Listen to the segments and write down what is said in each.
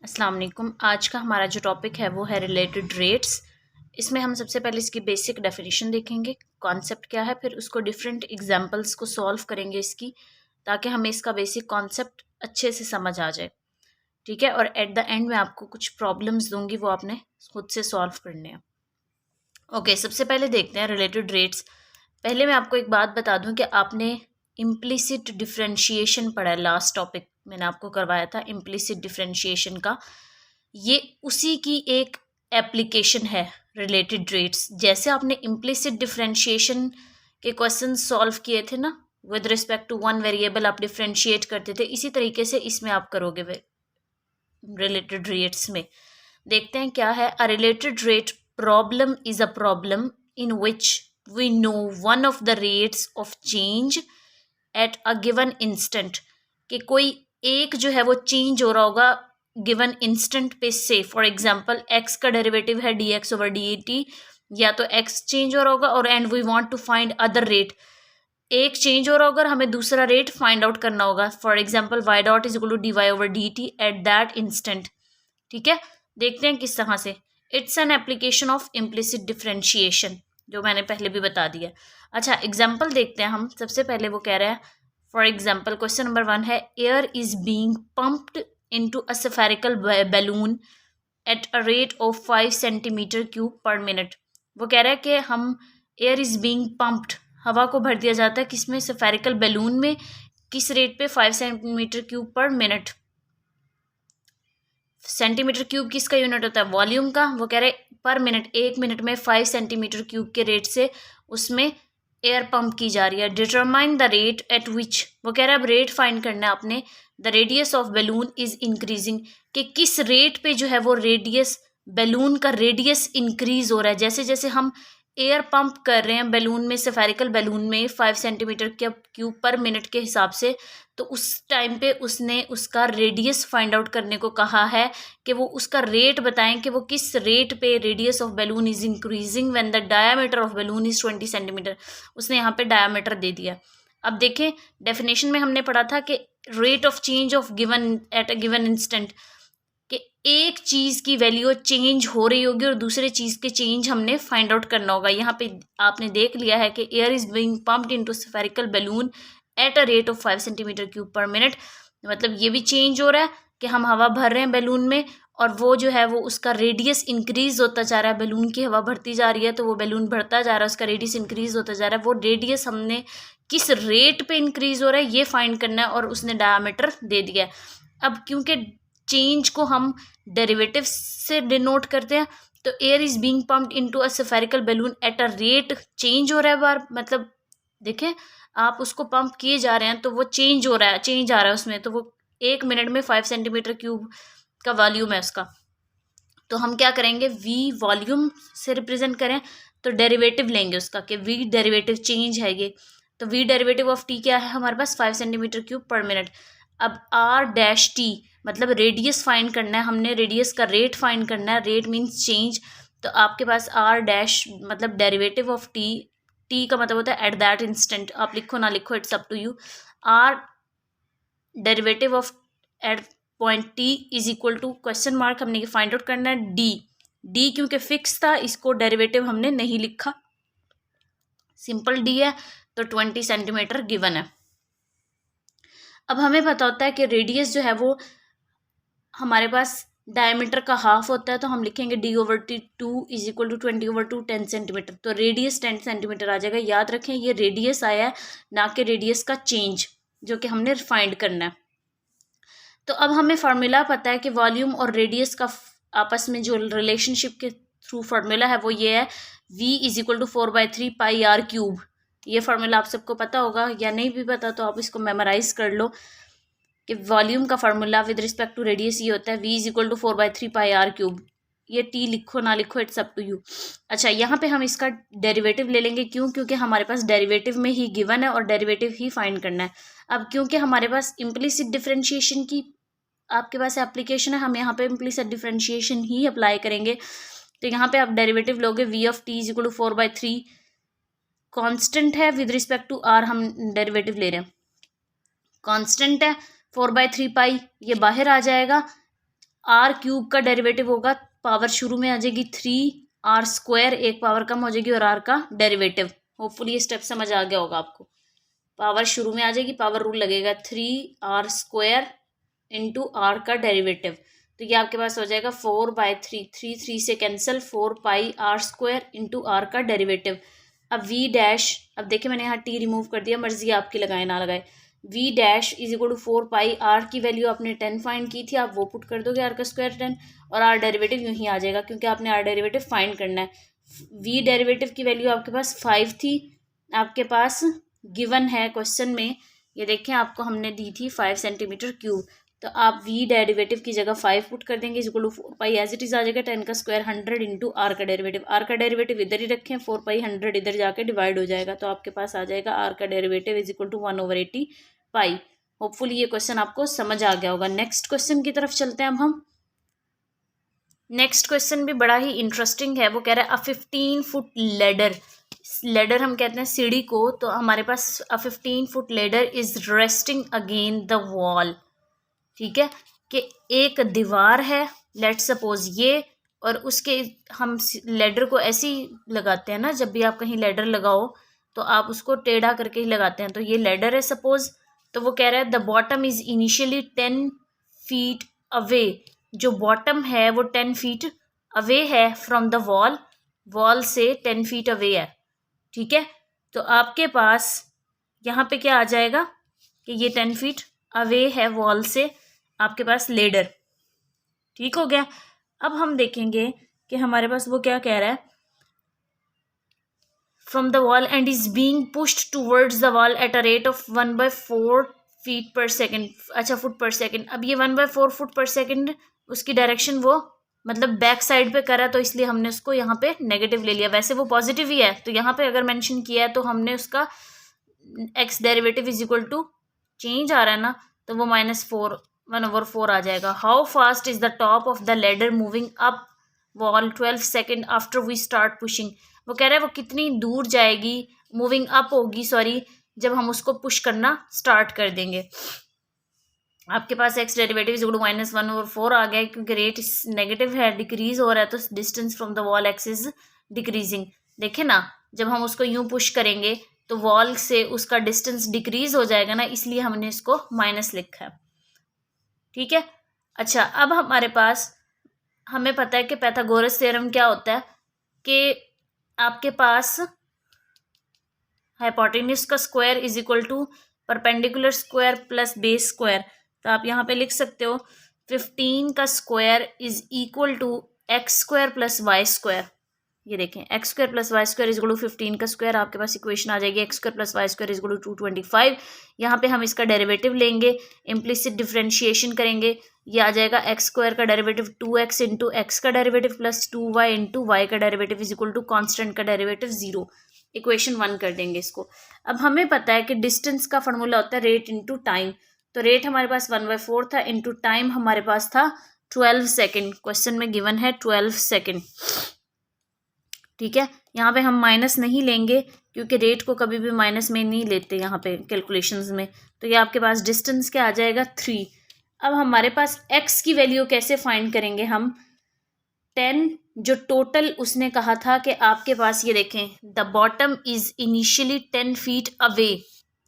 अस्सलाम वालेकुम। आज का हमारा जो टॉपिक है वो है रिलेटेड रेट्स। इसमें हम सबसे पहले इसकी बेसिक डेफिनेशन देखेंगे, कॉन्सेप्ट क्या है, फिर उसको डिफरेंट एग्जांपल्स को सॉल्व करेंगे इसकी, ताकि हमें इसका बेसिक कॉन्सेप्ट अच्छे से समझ आ जाए। ठीक है, और एट द एंड में आपको कुछ प्रॉब्लम्स दूंगी, वो आपने खुद से सॉल्व करने हैं। ओके, सबसे पहले देखते हैं रिलेटेड रेट्स। पहले मैं आपको एक बात बता दूं कि आपने इम्प्लिसिट डिफरेंशिएशन पढ़ा है। लास्ट टॉपिक मैंने आपको करवाया था इम्प्लिसिट डिफरेंशिएशन का। ये उसी की एक एप्लीकेशन है रिलेटेड रेट्स। जैसे आपने इम्प्लिसिट डिफरेंशिएशन के क्वेश्चन सॉल्व किए थे ना, with respect to one variable आप डिफरेंशिएट करते थे, इसी तरीके से इसमें आप करोगे रिलेटेड रेट्स में। देखते हैं क्या है। A related rate problem is a problem in which we know one of the rates of change at a given instant. कि कोई एक जो है वो चेंज हो रहा होगा गिवन इंस्टेंट पे से। फॉर एग्जांपल एक्स का डेरिवेटिव है d x over d t, या तो एक्स चेंज हो रहा होगा और and we want to find other rate. एक चेंज हो रहा होगा, हमें दूसरा रेट फाइंड आउट करना होगा। For example y dot is equal to d y over d t at that instant. ठीक है, देखते हैं किस तरह से। It's an application of implicit differentiation, जो मैंने पहले भी बता दिया। अच्छा, एग्जाम्पल देखते हैं हम। सबसे पहले वो कह रहा है, फॉर एग्जाम्पल क्वेश्चन नंबर 1 है, air is being pumped into a spherical balloon at a rate of 5 centimetre cube पर मिनट। वो कह रहा है कि हम एयर इज बीइंग पंप्ड, हवा को भर दिया जाता है किसमें, स्फेरिकल बैलून में, किस रेट पे, 5 सेंटीमीटर क्यूब पर मिनट। सेंटीमीटर क्यूब किसका यूनिट होता है, वॉल्यूम का। वो कह रहे पर मिनट, एक मिनट में 5 सेंटीमीटर क्यूब के रेट से उसमें एयर पंप की जा रही है। डिटरमाइन द रेट एट विच, वो कह रहा है अब रेट फाइंड करना है आपने। The radius of balloon is increasing, कि किस रेट पे जो है वो रेडियस, बैलून का रेडियस इंक्रीज हो रहा है। जैसे जैसे हम एयर पंप कर रहे हैं बैलून में, स्फेरिकल बैलून में 5 सेंटीमीटर क्यूब पर मिनट के हिसाब से, तो उस टाइम पे उसने उसका रेडियस फाइंड आउट करने को कहा है, कि वो उसका रेट बताएं कि वो किस रेट पे radius of balloon is increasing when the diameter of balloon is 20 centimetre. उसने यहाँ पे डायामीटर दे दिया। अब देखें, डेफिनेशन में हमने पढ़ा था कि rate of change of given at a given instant, कि एक चीज की वैल्यू चेंज हो रही होगी और दूसरे चीज के चेंज हमने फाइंड आउट करना होगा। यहाँ पे आपने देख लिया है कि air is being pumped into spherical balloon at a rate of 5 centimetre cube पर मिनट। मतलब ये भी चेंज हो रहा है कि हम हवा भर रहे हैं बैलून में, और वो जो है वो उसका रेडियस इंक्रीज होता जा रहा है। बैलून की हवा भरती जा रही है तो वो बैलून बढ़ता जा रहा है, उसका रेडियस इंक्रीज होता जा रहा है। वो रेडियस हमने किस रेट पे इंक्रीज हो रहा है ये फाइंड करना है, और उसने डायामीटर दे दिया है। अब क्योंकि चेंज को हम डेरिवेटिव से डिनोट करते हैं, तो air is being pumped into a spherical balloon at a rate, change हो रहा है बार, मतलब देखें आप उसको पंप किए जा रहे हैं तो वो चेंज हो रहा है, चेंज आ रहा है उसमें, तो वो एक मिनट में 5 सेंटीमीटर क्यूब का वॉल्यूम है उसका। तो हम क्या करेंगे, वी वॉल्यूम से रिप्रेजेंट करें तो डेरिवेटिव लेंगे उसका, कि वी डेरिवेटिव चेंज है ये। तो वी डेरिवेटिव ऑफ टी क्या है हमारे पास, 5 सेंटीमीटर क्यूब पर मिनट। अब आर डैश टी मतलब रेडियस फाइंड करना है हमने, रेडियस का रेट फाइंड करना है, रेट मीन्स चेंज। तो आपके पास आर डैश मतलब डेरिवेटिव ऑफ टी, टी का मतलब होता है एट दैट इंस्टेंट। आप लिखो ना लिखो, it's up to you. R derivative of at point t is equal to question mark, हमने ये फाइंड आउट करना है डी। डी क्योंकि फिक्स था, इसको डेरिवेटिव हमने नहीं लिखा, सिंपल डी है, तो 20 सेंटीमीटर गिवन है। अब हमें पता होता है कि रेडियस जो है वो हमारे पास डायमीटर का हाफ होता है, तो हम लिखेंगे d over t two is equal to 20 over two 10 centimetre. तो रेडियस 10 सेंटीमीटर आ जाएगा। याद रखें ये रेडियस आया है, ना कि रेडियस का चेंज, जो कि हमने फाइंड करना है। तो अब हमें फार्मूला पता है कि वॉल्यूम और रेडियस का आपस में जो रिलेशनशिप के थ्रू फार्मूला है वो ये है, v is equal to 4/3 pi r cube. ये फार्मूला आप सबको पता होगा, या नहीं भी पता तो आप इसको मेमोराइज कर लो, कि वॉल्यूम का formula with respect to radius ये होता है v is equal to 4/3 pi r cube. ये t लिखो ना लिखो, इट्स अप टू यू। अच्छा, यहाँ पे हम इसका डेरिवेटिव ले लेंगे, क्यों, क्योंकि हमारे पास डेरिवेटिव में ही गिवन है और डेरिवेटिव ही फाइंड करना है। अब क्योंकि हमारे पास इम्प्लिसिट डिफरेंशिएशन की आपके पास एप्लीकेशन है, हम यहाँ पे इम्प्लिसिट डिफरेंशिएशन ही अप्लाई करेंगे। तो यहाँ पे आप डेरिवेटिव लोगे v of t is equal to 4/3, constant है विद रिस्पेक्ट टू r, हम डेरिवेटिव ले रहे हैं, कांस्टेंट है 4/3 पाई, ये बाहर आ जाएगा। आर क्यूब का डेरिवेटिव होगा, पावर शुरू में आ जाएगी 3r², एक पावर कम हो जाएगी और आर का डेरिवेटिव। होपफुली ये स्टेप समझ आ गया होगा आपको। पावर शुरू में आ जाएगी, पावर रूल लगेगा 3r² इंटू आर का डेरिवेटिव, तो ये आपके पास हो जाएगा 4/3, 3 से कैंसिल, 4πr² इंटू आर का डेरिवेटिव। अब v डैश, अब देखिए मैंने यहाँ t रिमूव कर दिया, मर्जी आपकी लगाए ना लगाए। v dash is equal to 4πr की वैल्यू आपने 10 फाइंड की थी, आप वो पुट कर दोगे r का स्क्वायर 10, और r डेरिवेटिव यूं ही आ जाएगा क्योंकि आपने r डेरिवेटिव फाइंड करना है। v डेरिवेटिव की वैल्यू आपके पास 5 थी, आपके पास गिवन है क्वेश्चन में, ये देखें आपको हमने दी थी 5 सेंटीमीटर क्यूब, तो आप v डेरिवेटिव की जगह 5 पुट कर देंगे, equal to 4π as it is आ जाएगा 10 का स्क्वायर 100 इंटू आर का डेरिवेटिव। आर का डेरिवेटिव इधर ही रखें, 4π 100 इधर जाके डिवाइड हो जाएगा, तो आपके पास आ जाएगा आर का derivative is equal to 1/80π। Hopefully ये क्वेश्चन आपको समझ आ गया होगा। नेक्स्ट क्वेश्चन की तरफ चलते हैं अब हम। नेक्स्ट क्वेश्चन भी बड़ा ही इंटरेस्टिंग है, वो कह रहा है अ 15 फुट लेडर, लेडर हम कहते हैं सीढ़ी को, तो हमारे पास अ 15 foot ladder is resting again the wall. ठीक है, कि एक दीवार है, लेट सपोज ये, और उसके हम लेडर को ऐसे ही लगाते हैं ना, जब भी आप कहीं लेडर लगाओ तो आप उसको टेढ़ा करके ही लगाते हैं, तो ये लेडर है सपोज, तो वो कह रहा है the bottom is initially 10 feet away, जो बॉटम है वो 10 फीट अवे है फ्रॉम द वॉल, वॉल से 10 फीट अवे है। ठीक है, तो आपके पास यहाँ पे क्या आ जाएगा कि ये 10 फीट अवे है वॉल से आपके पास लेडर। ठीक हो गया। अब हम देखेंगे कि हमारे पास वो क्या कह रहा है, from the wall and is being pushed towards the wall at a rate of 1/4 feet पर सेकेंड, अच्छा फुट पर सेकेंड। अब ये 1/4 फुट पर सेकेंड उसकी डायरेक्शन वो मतलब बैक साइड पे करा, तो इसलिए हमने उसको यहाँ पे नेगेटिव ले लिया, वैसे वो पॉजिटिव ही है, तो यहाँ पे अगर मेंशन किया है तो हमने उसका X derivative is equal to change आ रहा है ना, तो वो -4 1/4 आ जाएगा। How fast is the top of the ladder moving up wall 12 second after we start pushing, वो कह रहा है वो कितनी दूर जाएगी, मूविंग अप होगी सॉरी, जब हम उसको पुश करना स्टार्ट कर देंगे। आपके पास एक्स डेरिवेटिव इज -1/4 आ गया, क्योंकि रेट नेगेटिव है, डिक्रीज हो रहा है, तो distance from the wall x is decreasing. देखे ना, जब हम उसको यूं पुश करेंगे तो वॉल से उसका डिस्टेंस डिक्रीज हो जाएगा ना, इसलिए हमने इसको माइनस लिखा है। ठीक है, अच्छा अब हमारे पास, हमें पता है कि पाइथागोरस थ्योरम क्या होता है, कि आपके पास हाइपोटेन्यूज का square is equal to perpendicular square plus base square, तो आप यहाँ पे लिख सकते हो 15 का square is equal to x² plus y²। ये देखें x² plus y² is equal to 15 का स्क्वायर, आपके पास इक्वेशन आ जाएगी x² plus y² is equal to 225। यहाँ पे हम इसका डेरिवेटिव लेंगे, इम्प्लिसिट डिफरेंशिएशन करेंगे, ये आ जाएगा x² का डेरिवेटिव 2x इंटू एक्स का derivative plus 2y into Y का derivative is equal to constant का डेरिवेटिव 0। इक्वेशन 1 कर देंगे इसको। अब हमें पता है कि डिस्टेंस का फॉर्मूला होता है रेट इंटू टाइम, तो रेट हमारे पास 1/4 था, इंटू टाइम हमारे पास था 12 सेकेंड, क्वेश्चन में गिवन है 12 सेकेंड। ठीक है, यहाँ पे हम माइनस नहीं लेंगे क्योंकि रेट को कभी भी माइनस में नहीं लेते यहाँ पे कैलकुलेशंस में, तो ये आपके पास डिस्टेंस क्या आ जाएगा 3। अब हमारे पास x की वैल्यू कैसे फाइंड करेंगे हम, 10 जो टोटल उसने कहा था कि आपके पास, ये देखें the bottom is initially 10 feet away,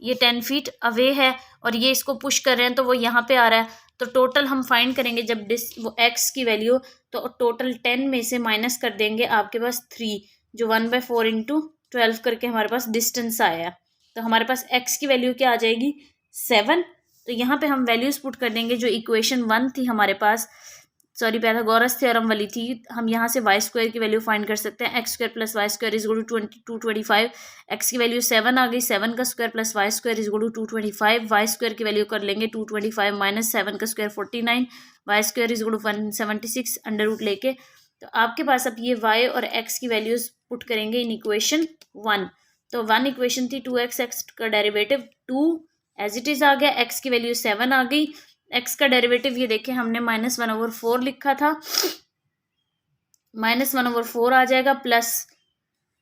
ये 10 फीट अवे है और ये इसको पुश कर रहे हैं, तो वो यहाँ पे आ रहा है, तो टोटल हम फाइंड करेंगे जब वो x की वैल्यू, तो टोटल 10 में से माइनस कर देंगे आपके पास 3, जो 1/4 इंटू 12 करके हमारे पास डिस्टेंस आया, तो हमारे पास x की वैल्यू क्या आ जाएगी 7। तो यहाँ पे हम वैल्यूज पुट कर देंगे, जो इक्वेशन 1 थी हमारे पास, सॉरी पाइथागोरस थ्योरम वाली थी, हम यहाँ से y² की वैल्यू फाइंड कर सकते हैं, x² plus y² is equal to 225, x की वैल्यू 7 आ गई, 7 का square plus y² is equal to 225, y² की वैल्यू कर लेंगे 225 माइनस 7 का square 49, y² is equal to 176 under root लेके, तो आपके पास अब ये y और x की वैल्यूज पुट करेंगे इन इक्वेशन 1, तो 1 इक्वेशन थी 2x, x का डेरिवेटिव 2 एज इट इज आ गया, x की वैल्यू 7 आ गई, x का डेरिवेटिव ये देखें हमने -1/4 लिखा था, -1/4 आ जाएगा, प्लस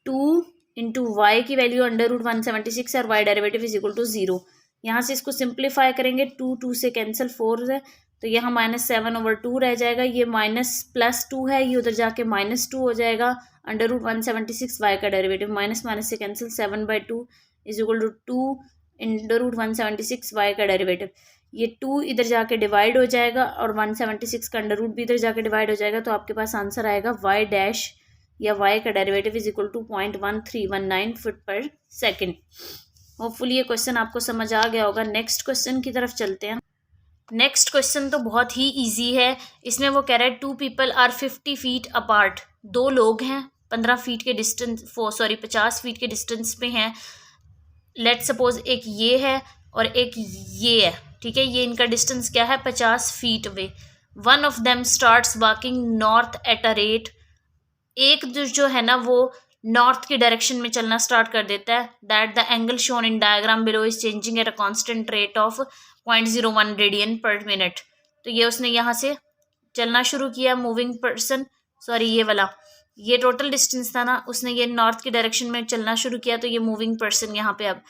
2 इंटू वाई की वैल्यू अंडर रूट 176 और y derivative is equal to 0। यहाँ से इसको सिंप्लीफाई करेंगे, 2 से कैंसिल 4 है, तो यहाँ -7/2 रह जाएगा, ये -+2 है, ये उधर जाके -2 हो जाएगा। √176 y का डेरिवेटिव माइनस माइनस से कैंसिल, 7/2 = 2 √176 y का डेरिवेटिव, ये 2 इधर जाके डिवाइड हो जाएगा और 176 का अंडर रूट भी इधर जाके डिवाइड हो जाएगा। तो आपके पास आंसर आएगा y डैश या y का डेरिवेटिव = 0.1319 फुट पर सेकेंड। होपफुली ये क्वेश्चन आपको समझ आ गया होगा। नेक्स्ट क्वेश्चन की तरफ चलते हैं। नेक्स्ट क्वेश्चन तो बहुत ही इजी है। इसमें वो कह रहा है 2 people आर 50 feet अपार्ट, 2 लोग हैं 15 फीट के डिस्टेंस 50 फीट के डिस्टेंस पे हैं। लेट सपोज एक ये है और एक ये है, ठीक है, ये इनका डिस्टेंस क्या है 50 feet away. One of them starts walking north at a rate, एक जो है ना वो नॉर्थ की डायरेक्शन में चलना स्टार्ट कर देता है। That the angle shown in diagram below is changing at a constant rate of 0.01 radian पर मिनट। तो ये उसने यहाँ से चलना शुरू किया, मूविंग पर्सन, सॉरी ये वाला, ये टोटल डिस्टेंस था ना, उसने ये नॉर्थ की डायरेक्शन में चलना शुरू किया, तो ये मूविंग पर्सन यहाँ पे अब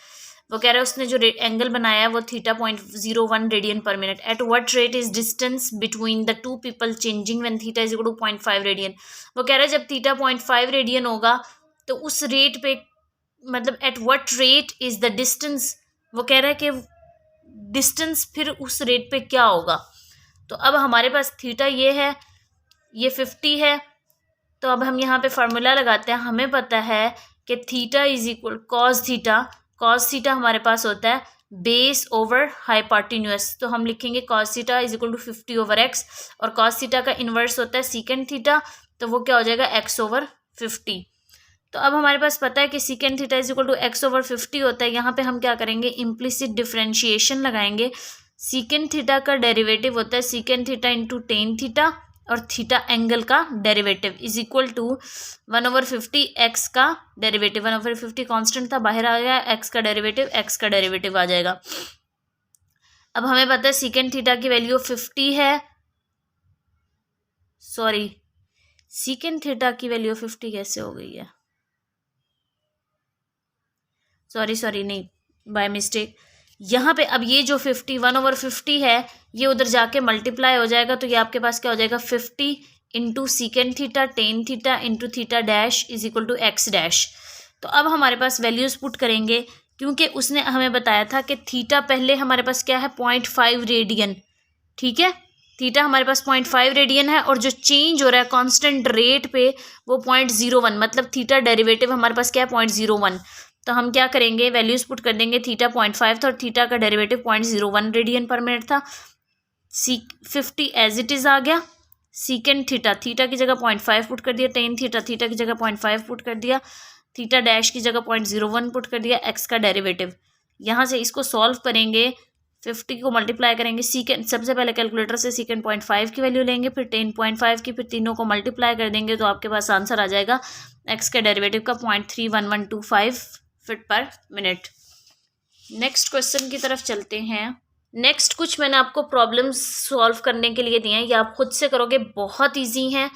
वो कह रहा है उसने जो एंगल बनाया है वो θ.01 रेडियन पर minute. At what rate is distance between the 2 people changing when θ = 0.5 radian. वो कह रहा है जब θ 0.5 रेडियन होगा तो उस रेट पे, मतलब eight what rate is the distance, वो कह रहा है कि डिस्टेंस फिर उस रेट पे क्या होगा। तो अब हमारे पास थीटा ये है, ये 50 है, तो अब हम यहाँ पे फार्मूला लगाते हैं। हमें पता है कि theta is equal cos theta हमारे पास होता है बेस ओवर हाइपोटेन्यूज, तो हम लिखेंगे cos थीटा = 50/x, और cos थीटा का इन्वर्स होता है सेकेंड थीटा, तो वो क्या हो जाएगा x/50। तो अब हमारे पास पता है कि सेकेंड थीटा = x/50 होता है। यहाँ पे हम क्या करेंगे, इम्प्लिसिट डिफरेंशिएशन लगाएंगे। सेकेंड थीटा का डेरिवेटिव होता है second theta into tan theta, और थीटा एंगल का डेरिवेटिव = 1/50 x का डेरिवेटिव, 1/50 कांस्टेंट था, बाहर आ गया, x का डेरिवेटिव आ जाएगा। अब हमें पता है सेकेंड थीटा की वैल्यू 50 है, सॉरी सेकेंड थीटा की वैल्यू 50 कैसे हो गई है, सॉरी नहीं, बाय मिस्टेक। यहाँ पे अब ये जो 1/50 है ये उधर जाके मल्टीप्लाई हो जाएगा, तो ये आपके पास क्या हो जाएगा 50 into second theta tan theta into theta dash = x dash. तो अब हमारे पास वैल्यूज़ पुट करेंगे, क्योंकि उसने हमें बताया था कि थीटा पहले हमारे पास क्या है 0.5 रेडियन, ठीक है, थीटा हमारे पास 0.5 रेडियन है, और जो चेंज हो रहा है कांस्टेंट रेट पे वो 0.01, मतलब थीटा डेरिवेटिव हमारे पास क्या है 0.01। तो हम क्या करेंगे, वैल्यूज पुट कर देंगे। थीटा 0.5 था और थीटा का डेरिवेटिव 0.01 रेडियन पर मिनट था। 50 एज इट इज़ आ गया। सेकेंड थीटा की जगह 0.5 पुट कर दिया, टेन थीटा की जगह 0.5 पुट कर दिया, थीटा डैश की जगह 0.01 पुट कर दिया, एक्स का डेरिवेटिव। यहाँ से इसको सॉल्व करेंगे, 50 को मल्टीप्लाई करेंगे, सेकेंड सबसे पहले कैलकुलेटर से सेकेंड 0.5 की वैल्यू लेंगे, फिर 10.5 की, फिर तीनों को मल्टीप्लाई कर देंगे, तो आपके पास आंसर आ जाएगा एक्स के डेरिवेटिव का 0.31125 फीट पर मिनट। नेक्स्ट क्वेश्चन की तरफ चलते हैं। नेक्स्ट कुछ मैंने आपको प्रॉब्लम्स सॉल्व करने के लिए दिए हैं, ये आप खुद से करोगे, बहुत इजी हैं।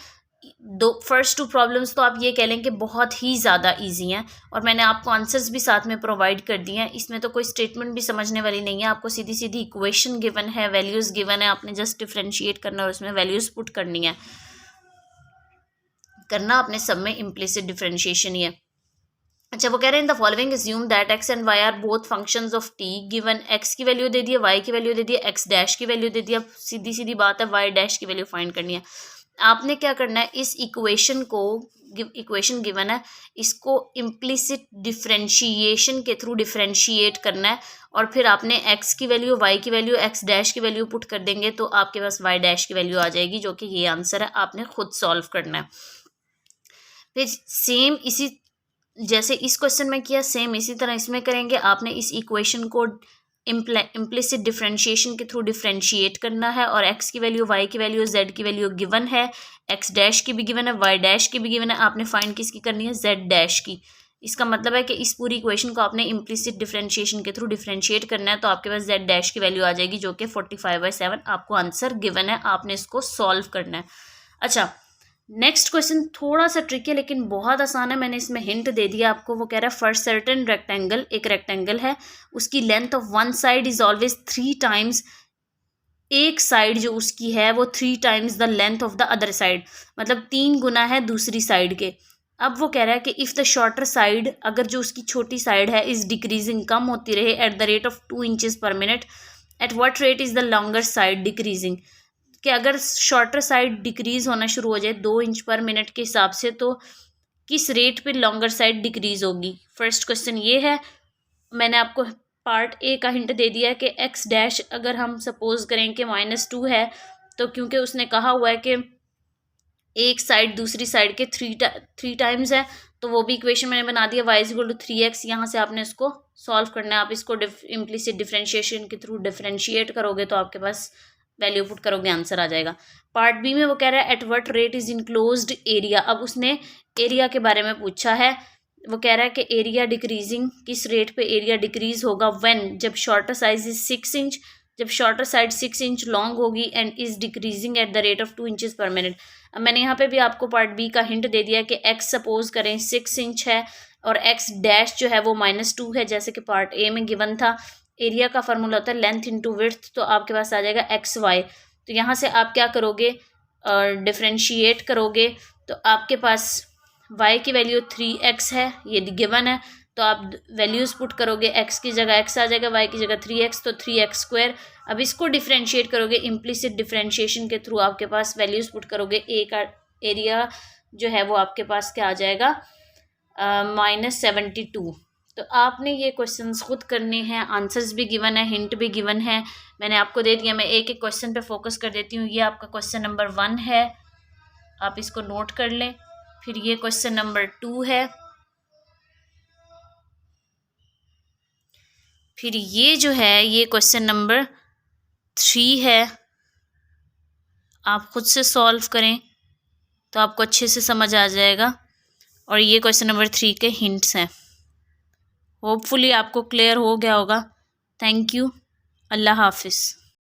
फर्स्ट 2 प्रॉब्लम्स तो आप ये कह लें कि बहुत ही ज़्यादा इजी हैं, और मैंने आपको आंसर्स भी साथ में प्रोवाइड कर दिए हैं। इसमें तो कोई स्टेटमेंट भी समझने वाली नहीं है, आपको सीधी सीधी इक्वेशन गिवन है, वैल्यूज़ गिवन है, आपने जस्ट डिफरेंशिएट करना और उसमें वैल्यूज़ पुट करनी है। करना आपने सब में इम्प्लिसिट डिफरेंशिएशन ही है। अच्छा, वो कह रहे हैं in the following assume that x and y are both functions of t, given x की वैल्यू दे दिया, वाई की वैल्यू दे दिया, एक्स डैश की वैल्यू दे दिया। सीधी सीधी बात है, वाई डैश की वैल्यू फाइंड करनी है। आपने क्या करना है, इस इक्वेशन को, इक्वेशन गिवन है, इसको इम्प्लिसिट डिफरेंशिएशन के थ्रू डिफरेंशिएट करना है, और फिर आपने एक्स की वैल्यू, वाई की वैल्यू, एक्स डैश की वैल्यू पुट कर देंगे, तो आपके पास वाई डैश की वैल्यू आ जाएगी, जो कि ये आंसर है। आपने खुद सॉल्व करना है। फिर सेम इसी जैसे इस क्वेश्चन में किया, सेम इसी तरह इसमें करेंगे। आपने इस इक्वेशन को इम्प्लिसिट डिफरेंशिएशन के थ्रू डिफरेंशिएट करना है, और एक्स की वैल्यू, वाई की वैल्यू, जेड की वैल्यू गिवन है, एक्स डैश की भी गिवन है, वाई डैश की भी गिवन है। आपने फाइंड किसकी करनी है, जेड डैश की। इसका मतलब है कि इस पूरी इक्वेशन को आपने इम्प्लिसिट डिफरेंशिएशन के थ्रू डिफरेंशिएट करना है, तो आपके पास जेड डैश की वैल्यू आ जाएगी, जो कि 45/7 आपको आंसर गिवन है। आपने इसको सॉल्व करना है। अच्छा, नेक्स्ट क्वेश्चन थोड़ा सा ट्रिकी है लेकिन बहुत आसान है, मैंने इसमें हिंट दे दिया आपको। वो कह रहा है फॉर सर्टेन रेक्टेंगल, एक रेक्टेंगल है, उसकी length of one side is always 3 times एक साइड जो उसकी है वो 3 times the length of the other side, मतलब 3 गुना है दूसरी साइड के। अब वो कह रहा है कि इफ़ द शॉर्टर साइड, अगर जो उसकी छोटी साइड है इज़ डिक्रीजिंग, कम होती रहे at the rate of 2 inches पर minute, at what rate is the longer side decreasing, कि अगर शॉर्टर साइड डिक्रीज होना शुरू हो जाए 2 इंच पर मिनट के हिसाब से, तो किस रेट पे लॉन्गर साइड डिक्रीज होगी। फर्स्ट क्वेश्चन ये है। मैंने आपको पार्ट ए का हिंट दे दिया है कि एक्स डैश अगर हम सपोज करें कि -2 है, तो क्योंकि उसने कहा हुआ है कि एक साइड दूसरी साइड के 3 टाइम्स है, तो वो भी इक्वेशन मैंने बना दिया y = 3x। यहाँ से आपने इसको सॉल्व करना है। आप इसको इम्प्लिसिट डिफरेंशिएशन के थ्रू डिफरेंशिएट करोगे तो आपके पास वैल्यू पुट करोगे आंसर आ जाएगा। पार्ट बी में वो कह रहा है eight what rate is enclosed area. अब उसने एरिया के बारे में पूछा है। वो कह रहा है कि एरिया डिक्रीजिंग, किस रेट पे एरिया डिक्रीज होगा, व्हेन, जब शॉर्टर साइज इज 6 इंच, जब शॉर्टर साइड 6 इंच लॉन्ग होगी and is decreasing at the rate of 2 inches पर मिनट। अब मैंने यहाँ पे भी आपको पार्ट बी का हिंट दे दिया कि एक्स सपोज करें 6 इंच है और एक्स डैश जो है वो -2 है, जैसे कि पार्ट ए में गिवन था। एरिया का फार्मूला होता है लेंथ इंटू विड्थ, तो आपके पास आ जाएगा एक्स वाई। तो यहाँ से आप क्या करोगे, डिफ्रेंशिएट करोगे, तो आपके पास y की वैल्यू 3x है, ये गिवन है, तो आप वैल्यूज़ पुट करोगे, x की जगह x आ जाएगा, y की जगह 3x, तो 3x²। अब इसको डिफ्रेंशिएट करोगे इम्प्लिसिट डिफ्रेंशिएशन के थ्रू, आपके पास वैल्यूज़ पुट करोगे, a का एरिया जो है वो आपके पास क्या आ जाएगा, -72। तो आपने ये क्वेश्चंस खुद करने हैं, आंसर्स भी गिवन है, हिंट भी गिवन है, मैंने आपको दे दिया। मैं एक एक क्वेश्चन पे फोकस कर देती हूँ। ये आपका क्वेश्चन नंबर 1 है, आप इसको नोट कर लें। फिर ये क्वेश्चन नंबर 2 है, फिर ये जो है ये क्वेश्चन नंबर 3 है। आप खुद से सॉल्व करें तो आपको अच्छे से समझ आ जाएगा। और ये क्वेश्चन नंबर 3 के हिंट्स हैं। होपफुली आपको क्लियर हो गया होगा। Thank you. अल्लाह हाफिज़।